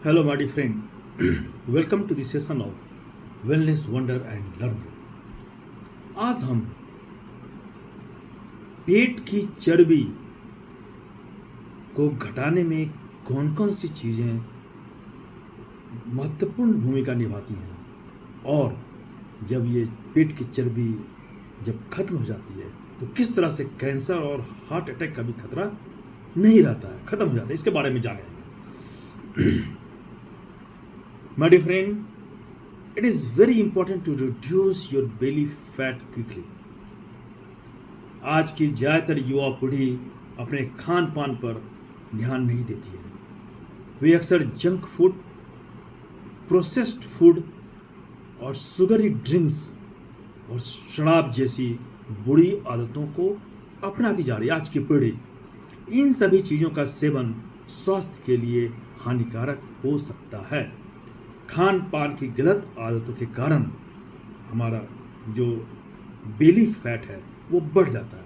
Hello, my dear friend. Welcome to the session of Wellness, Wonder and Learning. आज हम पेट की चर्बी को घटाने में कौन कौन सी चीज़ें महत्वपूर्ण भूमिका निभाती हैं और जब ये पेट की चर्बी जब खत्म हो जाती है तो किस तरह से कैंसर और हार्ट अटैक का भी खतरा नहीं रहता है, खत्म हो जाता है। इसके बारे में जानेंगे। My dear friend, it is very important to reduce your belly fat quickly. आज की ज़्यादातर युवा पीढ़ी अपने खान पान पर ध्यान नहीं देती है। वे अक्सर जंक फूड, प्रोसेस्ड फूड और शुगरी ड्रिंक्स और शराब जैसी बुरी आदतों को अपनाती जा रही है। आज की पीढ़ी इन सभी चीज़ों का सेवन स्वास्थ्य के लिए हानिकारक हो सकता है। खान पान की गलत आदतों के कारण हमारा जो बेली फैट है वो बढ़ जाता है,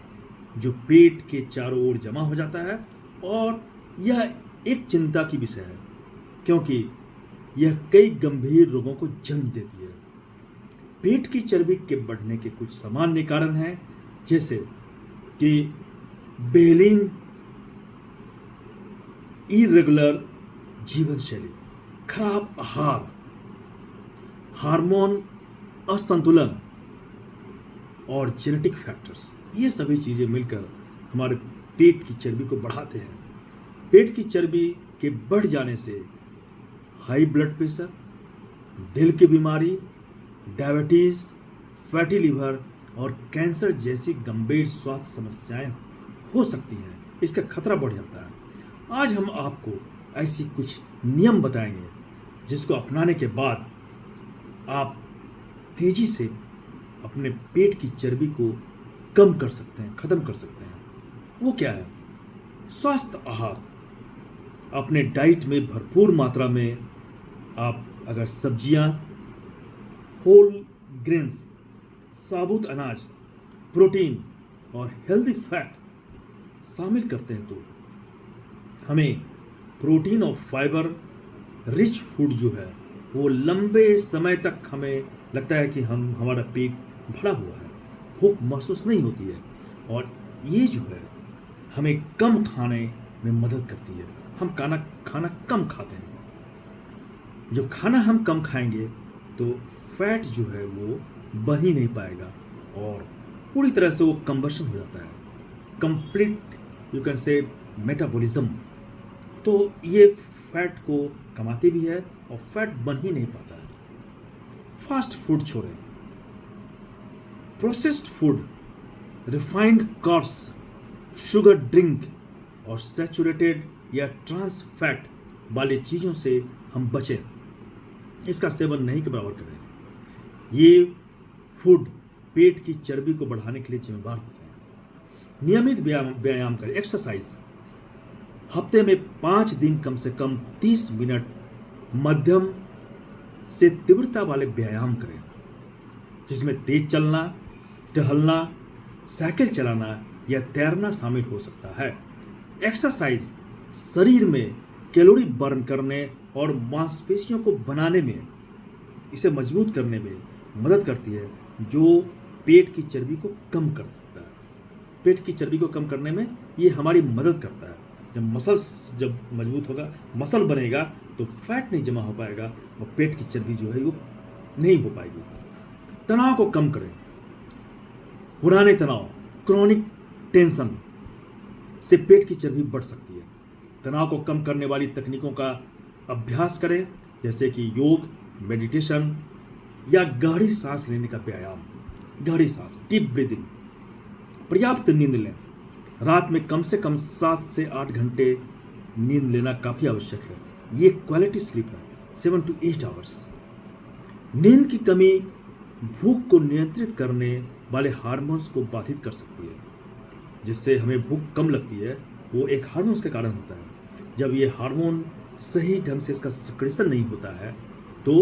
जो पेट के चारों ओर जमा हो जाता है और यह एक चिंता की विषय है क्योंकि यह कई गंभीर रोगों को जन्म देती है। पेट की चर्बी के बढ़ने के कुछ सामान्य कारण हैं, जैसे कि बेलिंग, इरेगुलर जीवन शैली, खराब आहार, हार्मोन असंतुलन और जेनेटिक फैक्टर्स, ये सभी चीज़ें मिलकर हमारे पेट की चर्बी को बढ़ाते हैं। पेट की चर्बी के बढ़ जाने से हाई ब्लड प्रेशर, दिल की बीमारी, डायबिटीज़, फैटी लिवर और कैंसर जैसी गंभीर स्वास्थ्य समस्याएं हो सकती हैं। इसका खतरा बढ़ जाता है। आज हम आपको ऐसी कुछ नियम बताएंगे जिसको अपनाने के बाद आप तेजी से अपने पेट की चर्बी को कम कर सकते हैं, खत्म कर सकते हैं। वो क्या है? स्वस्थ आहार। अपने डाइट में भरपूर मात्रा में आप अगर सब्जियां, होल ग्रेन्स, साबुत अनाज, प्रोटीन और हेल्दी फैट शामिल करते हैं तो हमें प्रोटीन और फाइबर रिच फूड जो है वो लंबे समय तक हमें लगता है कि हमारा पेट भरा हुआ है, भूख महसूस नहीं होती है और ये जो है हमें कम खाने में मदद करती है। हम खाना कम खाते हैं। जब खाना हम कम खाएंगे तो फैट जो है वो बन ही नहीं पाएगा और पूरी तरह से वो कंबशन हो जाता है, complete you can say metabolism. तो ये फैट को कमाती भी है और फैट बन ही नहीं पाता है। फास्ट फूड छोड़ें, processed food, refined carbs, sugar drink और सैचुरेटेड या ट्रांस फैट वाली चीज़ों से हम बचें। इसका सेवन नहीं के बराबर करें। ये फूड पेट की चर्बी को बढ़ाने के लिए जिम्मेदार होते हैं। नियमित व्यायाम करें, एक्सरसाइज। हफ्ते में 5 दिन कम से कम 30 मिनट मध्यम से तीव्रता वाले व्यायाम करें, जिसमें तेज चलना, टहलना, साइकिल चलाना या तैरना शामिल हो सकता है। एक्सरसाइज शरीर में कैलोरी बर्न करने और मांसपेशियों को बनाने में, इसे मजबूत करने में मदद करती है, जो पेट की चर्बी को कम कर सकता है। पेट की चर्बी को कम करने में ये हमारी मदद करता है। जब मजबूत होगा, मसल बनेगा तो फैट नहीं जमा हो पाएगा और पेट की चर्बी जो है वो नहीं हो पाएगी। तनाव को कम करें। पुराने तनाव, क्रॉनिक टेंशन से पेट की चर्बी बढ़ सकती है। तनाव को कम करने वाली तकनीकों का अभ्यास करें, जैसे कि योग, मेडिटेशन या गहरी सांस लेने का व्यायाम। गहरी सांस, डीप ब्रीदिंग। पर्याप्त नींद लें। रात में कम से कम 7 से 8 घंटे नींद लेना काफ़ी आवश्यक है। ये क्वालिटी स्लीप है, 7 to 8 आवर्स। नींद की कमी भूख को नियंत्रित करने वाले हार्मोन्स को बाधित कर सकती है, जिससे हमें भूख कम लगती है। वो एक हार्मोन्स के कारण होता है। जब ये हार्मोन सही ढंग से इसका सिक्रेशन नहीं होता है तो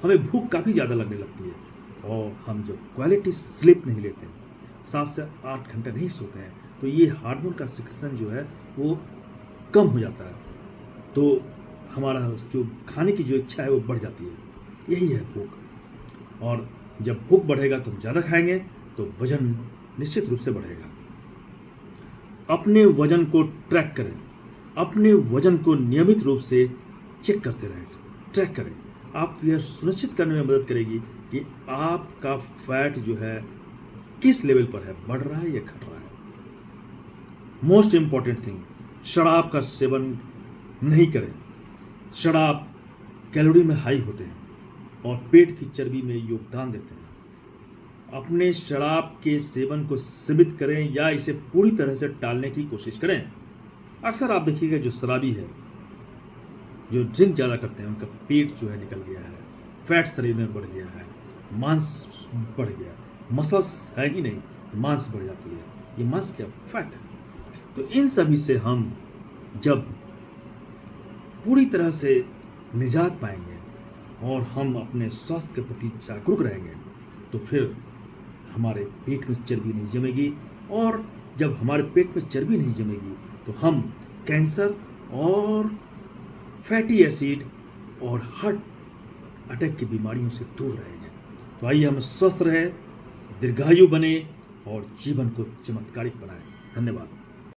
हमें भूख काफ़ी ज़्यादा लगने लगती है और हम जो क्वालिटी स्लीप नहीं लेते, 7 से 8 घंटे नहीं सोते हैं, तो ये हार्मोन का सिक्रेशन जो है वो कम हो जाता है। तो हमारा जो खाने की जो इच्छा है वो बढ़ जाती है। यही है भूख। और जब भूख बढ़ेगा तो हम ज़्यादा खाएंगे तो वजन निश्चित रूप से बढ़ेगा। अपने वजन को ट्रैक करें, अपने वजन को नियमित रूप से चेक करते रहें, ट्रैक करें। आप यह सुनिश्चित करने में मदद करेगी कि आपका फैट जो है किस लेवल पर है, बढ़ रहा है या घट रहा है। मोस्ट इंपॉर्टेंट थिंग, शराब का सेवन नहीं करें। शराब कैलोरी में हाई होते हैं और पेट की चर्बी में योगदान देते हैं। अपने शराब के सेवन को सीमित करें या इसे पूरी तरह से टालने की कोशिश करें। अक्सर आप देखिएगा जो शराबी है, जो ड्रिंक ज़्यादा करते हैं, उनका पेट जो है निकल गया है, फैट शरीर में बढ़ गया है, मांस बढ़ गया, मसल्स है ही नहीं, मांस बढ़ जाती है। ये मांस क्या, फैट है। तो इन सभी से हम जब पूरी तरह से निजात पाएंगे और हम अपने स्वास्थ्य के प्रति जागरूक रहेंगे तो फिर हमारे पेट में चर्बी नहीं जमेगी। और जब हमारे पेट में चर्बी नहीं जमेगी तो हम कैंसर और फैटी एसिड और हार्ट अटैक की बीमारियों से दूर रहेंगे। तो आइए हम स्वस्थ रहें, दीर्घायु बने और जीवन को चमत्कारिक बनाएं। धन्यवाद।